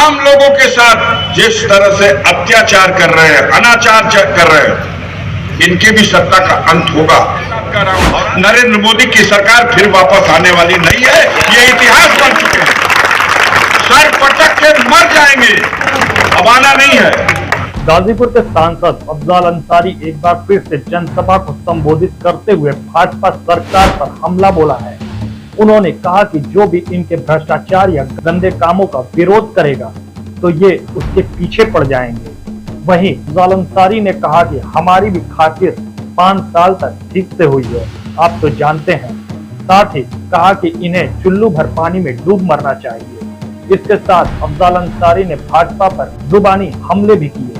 आम लोगों के साथ जिस तरह से अत्याचार कर रहे हैं, अनाचार कर रहे हैं, इनकी भी सत्ता का अंत होगा। और नरेंद्र मोदी की सरकार फिर वापस आने वाली नहीं है, ये इतिहास बन चुके हैं। सर पटक के मर जाएंगे, अब आना नहीं है। गाजीपुर के सांसद अफजल अंसारी एक बार फिर से जनसभा को संबोधित करते हुए भाजपा सरकार पर हमला बोला है। उन्होंने कहा कि जो भी इनके भ्रष्टाचार या गंदे कामों का विरोध करेगा तो ये उसके पीछे पड़ जाएंगे। वहीं अफजल अंसारी ने कहा कि हमारी भी खातिर 5 साल तक ठीक से हुई है, आप तो जानते हैं। साथ ही कहा कि इन्हें चुल्लू भर पानी में डूब मरना चाहिए। इसके साथ अफजल अंसारी ने भाजपा पर जुबानी हमले भी किए।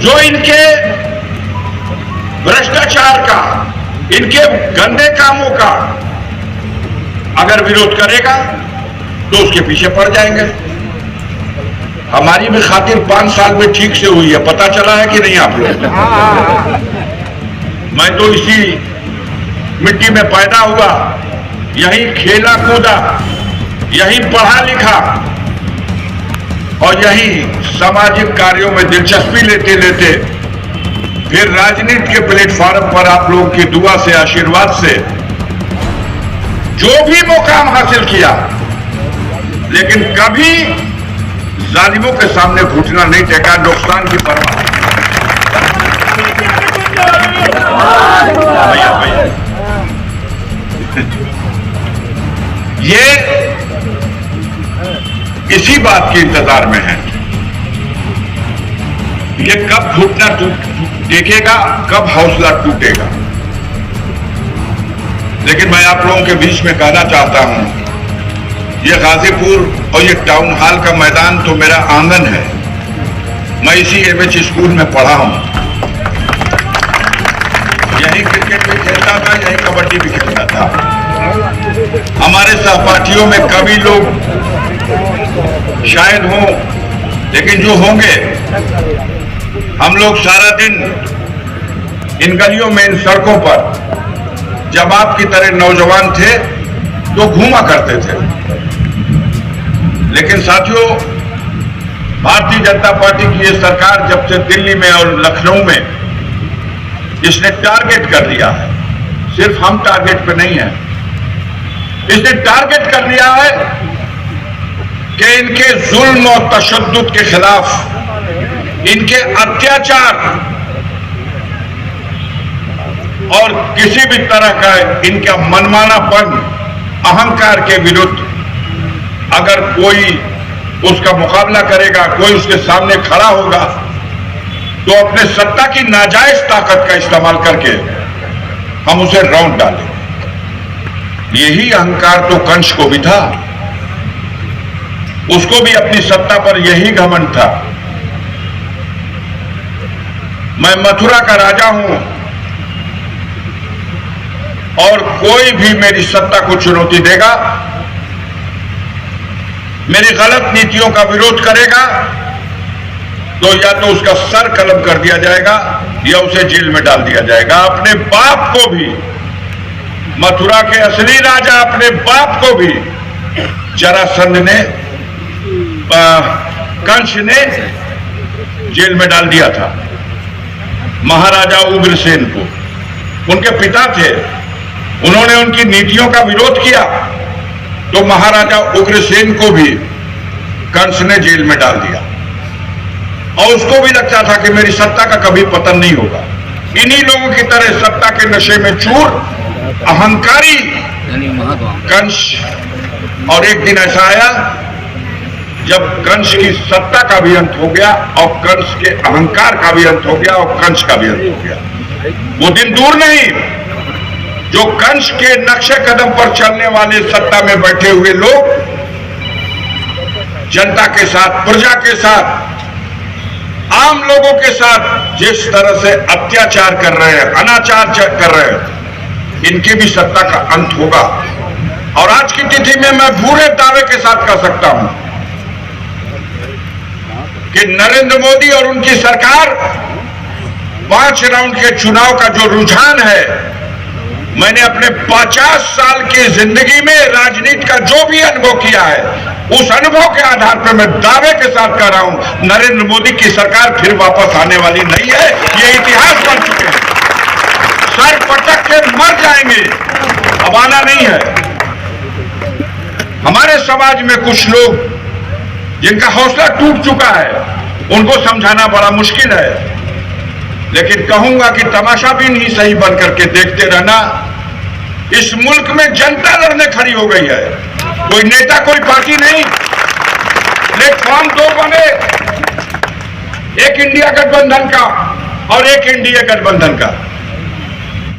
जो इनके भ्रष्टाचार का, इनके गंदे कामों का अगर विरोध करेगा तो उसके पीछे पड़ जाएंगे। हमारी भी खातिर 5 साल में ठीक से हुई है, पता चला है कि नहीं आप लोग? मैं तो इसी मिट्टी में पैदा हुआ, यहीं खेला कूदा, यहीं पढ़ा लिखा और यहीं सामाजिक कार्यों में दिलचस्पी लेते लेते फिर राजनीति के प्लेटफॉर्म पर आप लोगों की दुआ से, आशीर्वाद से जो भी मुकाम हासिल किया, लेकिन कभी जालिमों के सामने घुटना नहीं टेका, नुकसान की परवाह। भैया ये इसी बात के इंतजार में है, ये कब घुटना टेकेगा, कब हौसला टूटेगा। लेकिन मैं आप लोगों के बीच में कहना चाहता हूं, ये गाजीपुर और ये टाउन हॉल का मैदान तो मेरा आंगन है। मैं इसी एमएच स्कूल में पढ़ा हूं, यहीं क्रिकेट भी खेलता था, यहीं कबड्डी भी खेलता था। हमारे सहपाठियों में कभी लोग शायद हों, लेकिन जो होंगे, हम लोग सारा दिन इन गलियों में, इन सड़कों पर जब आपकी तरह नौजवान थे तो घूमा करते थे। लेकिन साथियों, भारतीय जनता पार्टी की ये सरकार जब से दिल्ली में और लखनऊ में इसने टारगेट कर लिया है, सिर्फ हम टारगेट पे नहीं है, इसने टारगेट कर लिया है कि इनके जुल्म और तशद्दुद के खिलाफ, इनके अत्याचार और किसी भी तरह का इनका मनमानापन, अहंकार के विरुद्ध अगर कोई उसका मुकाबला करेगा, कोई उसके सामने खड़ा होगा, तो अपने सत्ता की नाजायज ताकत का इस्तेमाल करके हम उसे रौंद डालेंगे। यही अहंकार तो कंस को भी था, उसको भी अपनी सत्ता पर यही घमंड था। मैं मथुरा का राजा हूं और कोई भी मेरी सत्ता को चुनौती देगा, मेरी गलत नीतियों का विरोध करेगा, तो या तो उसका सर कलम कर दिया जाएगा या उसे जेल में डाल दिया जाएगा। अपने बाप को भी, मथुरा के असली राजा अपने बाप को भी जरासंध ने, कंस ने जेल में डाल दिया था। महाराजा उग्रसेन को, उनके पिता थे, उन्होंने उनकी नीतियों का विरोध किया तो महाराजा उग्रसेन को भी कंस ने जेल में डाल दिया और उसको भी लगता था कि मेरी सत्ता का कभी पतन नहीं होगा। इन्हीं लोगों की तरह सत्ता के नशे में चूर, अहंकारी कंस। और एक दिन ऐसा आया जब कंस की सत्ता का भी अंत हो गया और कंस के अहंकार का भी अंत हो गया और कंस का भी अंत हो गया। वो दिन दूर नहीं जो कंस के नक्शे कदम पर चलने वाले सत्ता में बैठे हुए लोग जनता के साथ, प्रजा के साथ, आम लोगों के साथ जिस तरह से अत्याचार कर रहे हैं, अनाचार कर रहे हैं, इनकी भी सत्ता का अंत होगा। और आज की तिथि में मैं पूरे दावे के साथ कह सकता हूं कि नरेंद्र मोदी और उनकी सरकार 5 राउंड के चुनाव का जो रुझान है, मैंने अपने 50 साल की जिंदगी में राजनीति का जो भी अनुभव किया है, उस अनुभव के आधार पर मैं दावे के साथ कह रहा हूं, नरेंद्र मोदी की सरकार फिर वापस आने वाली नहीं है। ये इतिहास बन चुके हैं, सर पटक के मर जाएंगे, अब आना नहीं है। हमारे समाज में कुछ लोग जिनका हौसला टूट चुका है, उनको समझाना बड़ा मुश्किल है, लेकिन कहूंगा कि तमाशा भी नहीं सही बन करके देखते रहना। इस मुल्क में जनता लड़ने खड़ी हो गई है, कोई नेता कोई पार्टी नहीं। प्लेटफॉर्म दो बने, एक इंडिया गठबंधन का और एक एनडीए गठबंधन का।